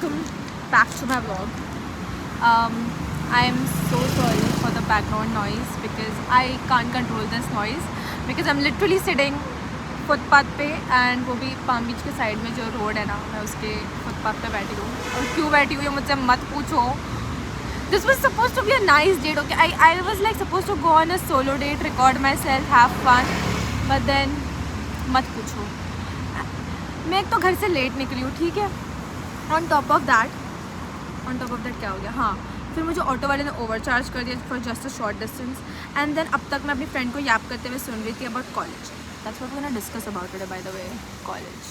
welcome back to my vlog. I am so sorry for the background noise because I can't control this noise because I'm literally sitting footpath पे and वो भी palm बीच के side में जो road है ना, मैं उसके फुटपाथ पे बैठी हूँ. और क्यों बैठी हुई है मुझसे मत पूछो. This was supposed to be a nice date, okay? I was like supposed to go on a solo date, record myself, have fun, but then मत पूछो. मैं एक तो घर से लेट निकली हूँ, ठीक है. ऑन टॉप ऑफ दैट क्या हो गया, हाँ, फिर मुझे ऑटो वाले ने ओवरचार्ज कर दिया for just a short distance. And then अब तक मैं अपनी फ्रेंड को याद करते हुए सुन रही थी about college. That's what we gonna discuss about today by the way. College,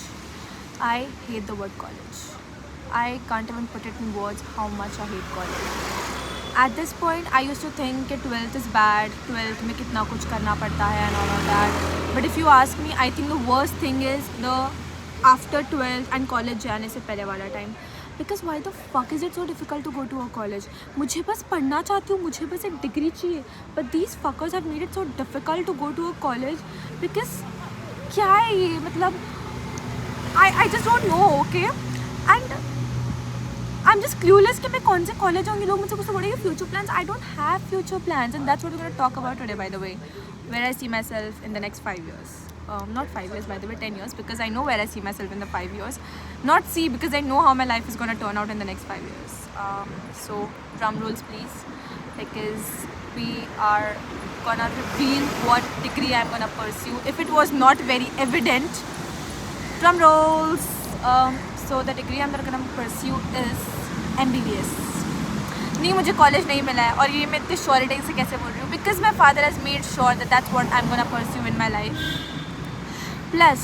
I hate the word college. I can't even put it in words how much I hate college. At this point I used to think कि 12th is bad, 12th में कितना कुछ करना पड़ता है and all of that. But if you ask me, I think the worst thing is the after 12th and college जाने से पहले वाला time. Because why the fuck is it so difficult to go to a college. मुझे बस पढ़ना चाहती हूँ, मुझे बस एक डिग्री चाहिए. But these fuckers have made it so difficult to go to a college. Because क्या है ये, मतलब I just don't know, okay. And I am just clueless कि मैं कौन से कॉलेज होंगे. लोग मुझसे कुछ बोलेंगे future plans. I don't have future plans and that's what we gonna talk about today by the way. Where I see myself in the next 5 years. Not 5 years by the way, 10 years, because I know where I see myself in the 5 years. Not see, because I know how my life is going to turn out in the next 5 years. So drum rolls please, because we are going to reveal what degree I'm going to pursue. If it was not very evident, drum rolls. So the degree I'm going to pursue is MBBS. नहीं, मुझे college नहीं मिला है और ये मैं इतनी surety से कैसे बोल रही हूँ. Because my father has made sure that that's what I am gonna pursue in my life. Plus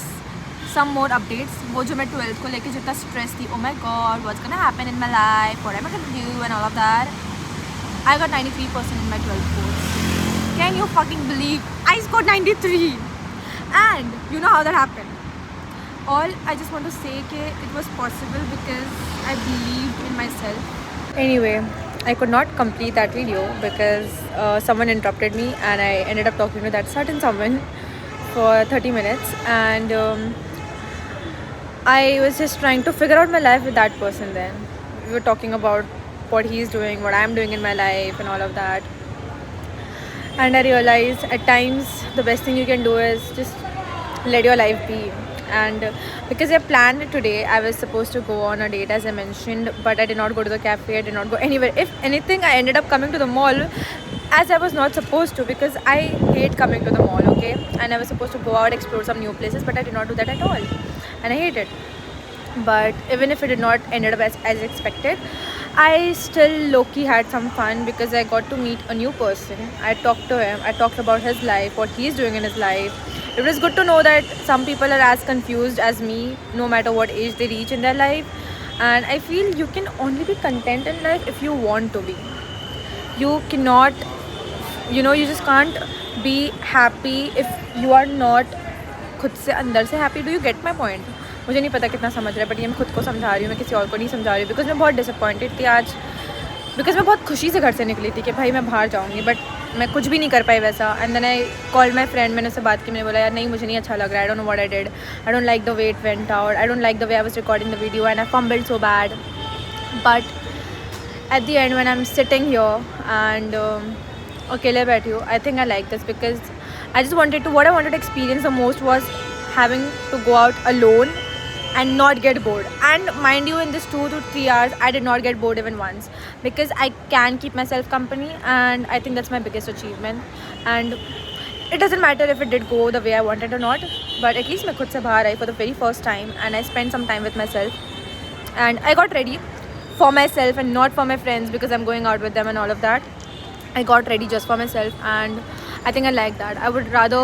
some more updates. वो जो मैं 12th को लेके जितना स्ट्रेस थी, oh my god what's gonna happen in my life, what am I gonna do and all of that. I got 93% in my 12th course. Can you fucking believe? I scored 93 and you know how that happen. All I just want to say that it was possible because I believed in myself. Anyway, I could not complete that video because someone interrupted me and I ended up talking to that certain someone for 30 minutes and I was just trying to figure out my life with that person. Then we were talking about what he's doing, what I'm doing in my life and all of that. And I realized at times the best thing you can do is just let your life be. And because I planned it today, I was supposed to go on a date as I mentioned, but I did not go to the cafe, I did not go anywhere. If anything, I ended up coming to the mall as I was not supposed to, because I hate coming to the mall, okay. And I was supposed to go out, explore some new places, but I did not do that at all and I hate it. But even if it did not ended up as expected, I still low-key had some fun because I got to meet a new person. I talked to him, I talked about his life, what he's doing in his life. It was good to know that some people are as confused as me, no matter what age they reach in their life. And I feel you can only be content in life if you want to be. You cannot, you know, you just can't be happy if you are not खुद से अंदर से happy. Do you get my point? मुझे नहीं पता कितना समझ रहा है, बट ये मैं खुद को समझा रही हूँ, मैं किसी और को नहीं समझा रही हूँ. बिकॉज मैं बहुत डिसअपॉइंटेड थी आज, बिकॉज मैं बहुत खुशी से घर से निकली थी कि भाई मैं बाहर जाऊँगी, बट मैं कुछ भी नहीं कर पाई वैसा. And then I call my friend, मैंने उससे बात की, मैंने बोला यार नहीं मुझे नहीं अच्छा लग रहा है. I don't know what I did, I don't like the way it went out, I don't like the way I was recording the video and I fumbled so bad. But at the end when I am sitting here and अकेले बैठी हूँ, I think I like this because I just wanted to, what I wanted to experience the most was having to go out alone and not get bored. And mind you, in this 2 to 3 hours I did not get bored even once, because I can keep myself company, and I think that's my biggest achievement. And it doesn't matter if it did go the way I wanted or not, but at least मैं खुद से बाहर आई for the very first time and I spent some time with myself and I got ready for myself and not for my friends because I'm going out with them and all of that. I got ready just for myself and I think I like that. I would rather,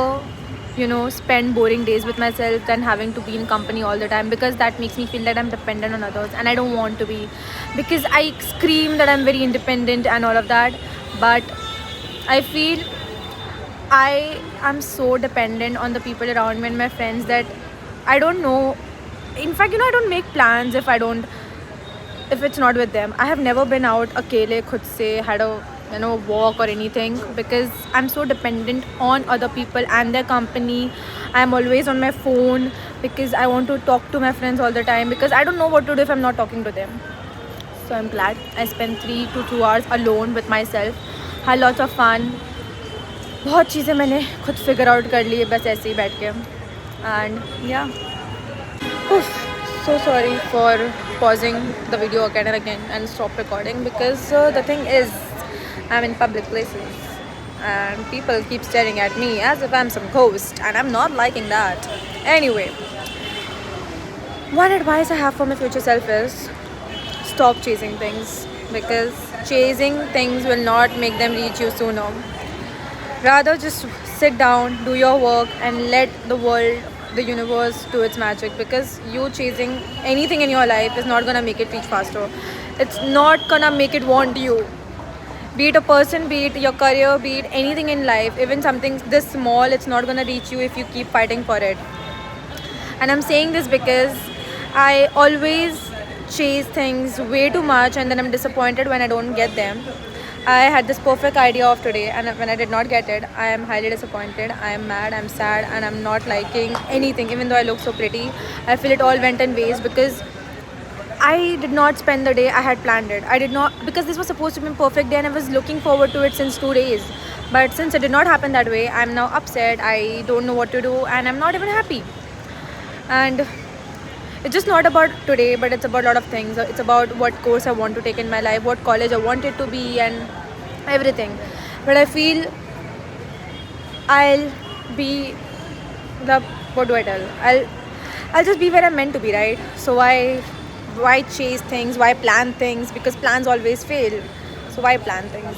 you know, spend boring days with myself than having to be in company all the time, because that makes me feel that I'm dependent on others and I don't want to be, because I scream that I'm very independent and all of that, but I feel I am so dependent on the people around me and my friends that I don't know. In fact, you know, I don't make plans if it's not with them. I have never been out akele khud se, had a, you know, walk or anything, because I'm so dependent on other people and their company. I'm always on my phone because I want to talk to my friends all the time, because I don't know what to do if I'm not talking to them. So I'm glad. I spent 3 to 2 hours alone with myself. Had lots of fun. बहुत चीज़ें मैंने खुद figure out कर ली बस ऐसे ही बैठ के. And yeah. So sorry for pausing the video again and again and stop recording, because the thing is, I'm in public places and people keep staring at me as if I'm some ghost, and I'm not liking that. Anyway, one advice I have for my future self is stop chasing things, because chasing things will not make them reach you sooner. Rather just sit down, do your work, and let the world, the universe do its magic, because you chasing anything in your life is not gonna make it reach faster. It's not gonna make it want you. Be it a person, be it your career, be it anything in life, even something this small, it's not gonna reach you if you keep fighting for it. And I'm saying this because I always chase things way too much, and then I'm disappointed when I don't get them. I had this perfect idea of today, and when I did not get it, I am highly disappointed. I am mad, I'm sad, and I'm not liking anything. Even though I look so pretty, I feel it all went in waste because I did not spend the day I had planned it. I did not, because this was supposed to be a perfect day and I was looking forward to it since 2 days. But since it did not happen that way, I'm now upset. I don't know what to do, and I'm not even happy. And it's just not about today, but it's about a lot of things. It's about what course I want to take in my life, what college I want it to be, and everything. But I feel I'll be the, what do I tell? I'll just be where I'm meant to be, right? So why chase things? Why plan things? Because plans always fail. So why plan things?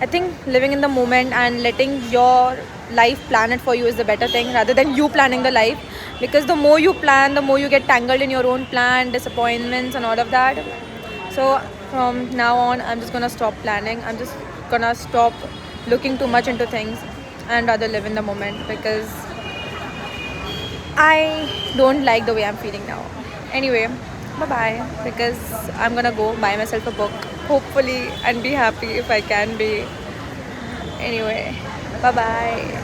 I think living in the moment and letting your life plan it for you is the better thing, rather than you planning the life. Because the more you plan, the more you get tangled in your own plan, disappointments and all of that. So from now on, I'm just gonna stop planning. I'm just gonna stop looking too much into things and rather live in the moment, because I don't like the way I'm feeling now. Anyway, bye bye, because I'm gonna go buy myself a book, hopefully, and be happy if I can be. Anyway, bye bye.